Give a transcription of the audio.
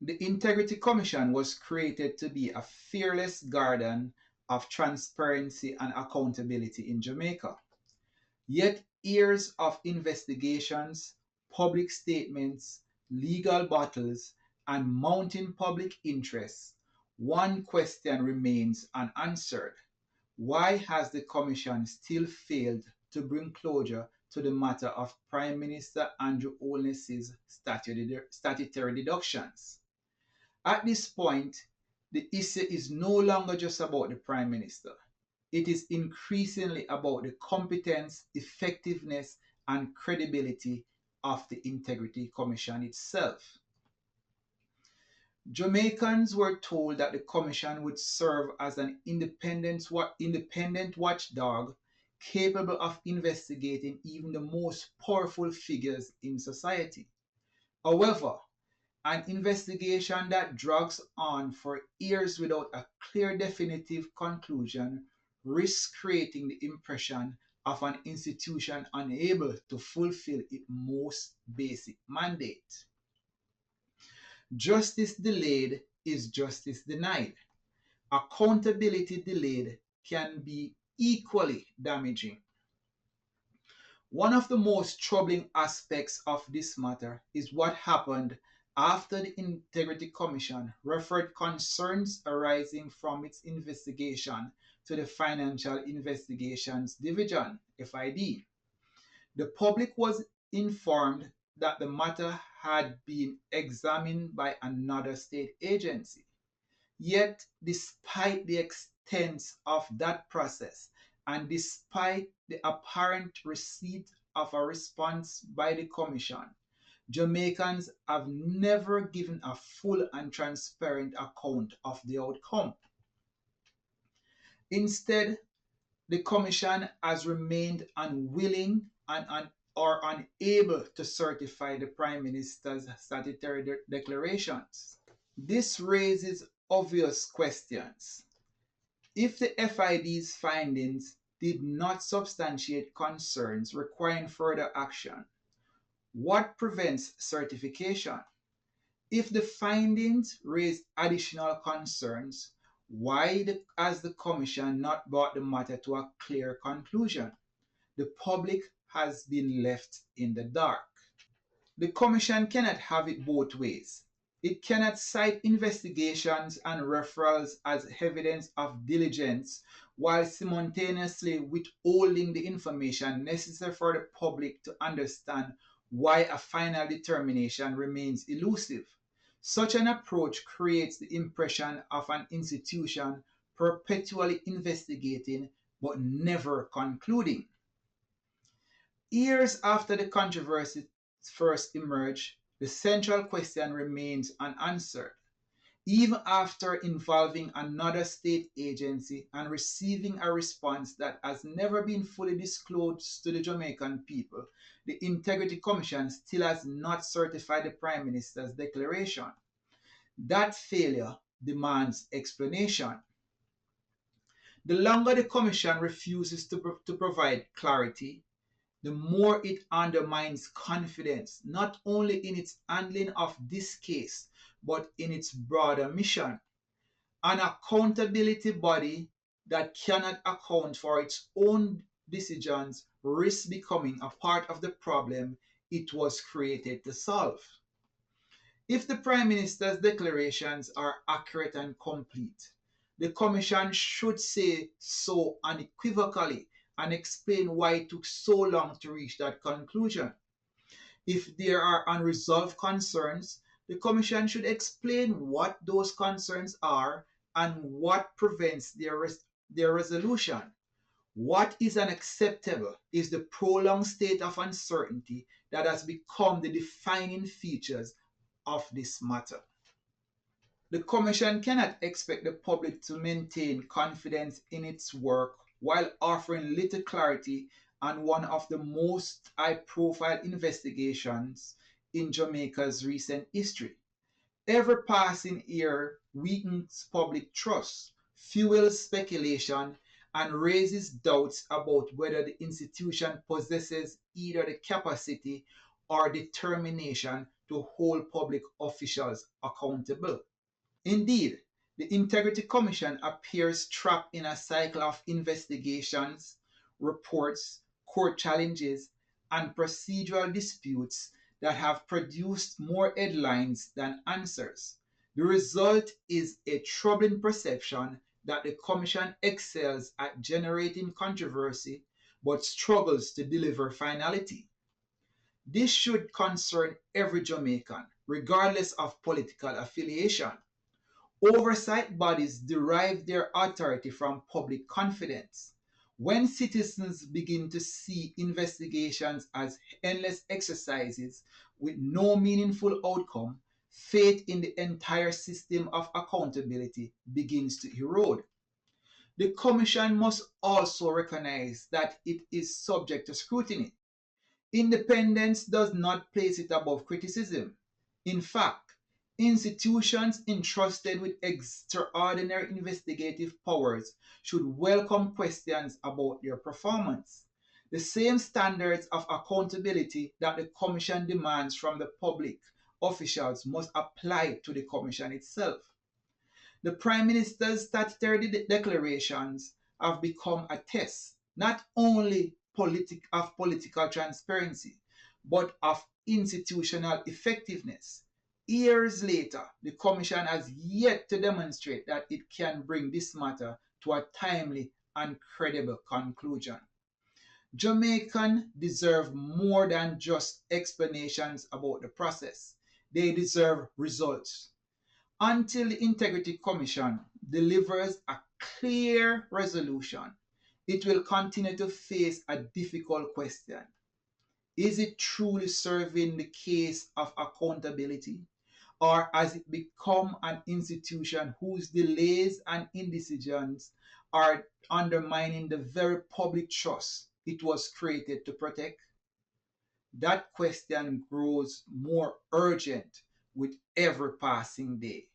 The Integrity Commission was created to be a fearless guardian of transparency and accountability in Jamaica. Yet, years of investigations, public statements, legal battles, and mounting public interest, one question remains unanswered. Why has the Commission still failed to bring closure to the matter of Prime Minister Andrew Holness's statutory deductions? At this point, the issue is no longer just about the Prime Minister. It is increasingly about the competence, effectiveness, and credibility of the Integrity Commission itself. Jamaicans were told that the Commission would serve as an independent watchdog capable of investigating even the most powerful figures in society. However, an investigation that drags on for years without a clear definitive conclusion risks creating the impression of an institution unable to fulfill its most basic mandate. Justice delayed is justice denied. Accountability delayed can be equally damaging. One of the most troubling aspects of this matter is what happened after the Integrity Commission referred concerns arising from its investigation to the Financial Investigations Division, FID. The public was informed that the matter had been examined by another state agency. Yet, despite the extent of that process and despite the apparent receipt of a response by the Commission, Jamaicans have never given a full and transparent account of the outcome. Instead, the Commission has remained unwilling or unable to certify the Prime Minister's statutory declarations. This raises obvious questions. If the FID's findings did not substantiate concerns requiring further action, what prevents certification? If the findings raise additional concerns, why has the Commission not brought the matter to a clear conclusion? The public has been left in the dark. The Commission cannot have it both ways. It cannot cite investigations and referrals as evidence of diligence while simultaneously withholding the information necessary for the public to understand why a final determination remains elusive. Such an approach creates the impression of an institution perpetually investigating but never concluding. Years after the controversy first emerged, the central question remains unanswered. Even after involving another state agency and receiving a response that has never been fully disclosed to the Jamaican people, the Integrity Commission still has not certified the Prime Minister's declaration. That failure demands explanation. The longer the Commission refuses to provide clarity, the more it undermines confidence, not only in its handling of this case, but in its broader mission. An accountability body that cannot account for its own decisions risks becoming a part of the problem it was created to solve. If the Prime Minister's declarations are accurate and complete, the Commission should say so unequivocally and explain why it took so long to reach that conclusion. If there are unresolved concerns, the Commission should explain what those concerns are and what prevents their resolution. What is unacceptable is the prolonged state of uncertainty that has become the defining features of this matter. The Commission cannot expect the public to maintain confidence in its work while offering little clarity on one of the most high-profile investigations in Jamaica's recent history. Every passing year weakens public trust, fuels speculation, and raises doubts about whether the institution possesses either the capacity or determination to hold public officials accountable. Indeed, the Integrity Commission appears trapped in a cycle of investigations, reports, court challenges, and procedural disputes that have produced more headlines than answers. The result is a troubling perception that the Commission excels at generating controversy but struggles to deliver finality. This should concern every Jamaican, regardless of political affiliation. Oversight bodies derive their authority from public confidence. When citizens begin to see investigations as endless exercises with no meaningful outcome, faith in the entire system of accountability begins to erode. The Commission must also recognize that it is subject to scrutiny. Independence does not place it above criticism. In fact, institutions entrusted with extraordinary investigative powers should welcome questions about their performance. The same standards of accountability that the Commission demands from the public officials must apply to the Commission itself. The Prime Minister's statutory declarations have become a test not only of political transparency, but of institutional effectiveness. Years later, the Commission has yet to demonstrate that it can bring this matter to a timely and credible conclusion. Jamaicans deserve more than just explanations about the process. They deserve results. Until the Integrity Commission delivers a clear resolution, it will continue to face a difficult question. Is it truly serving the case of accountability? Or has it become an institution whose delays and indecisions are undermining the very public trust it was created to protect? That question grows more urgent with every passing day.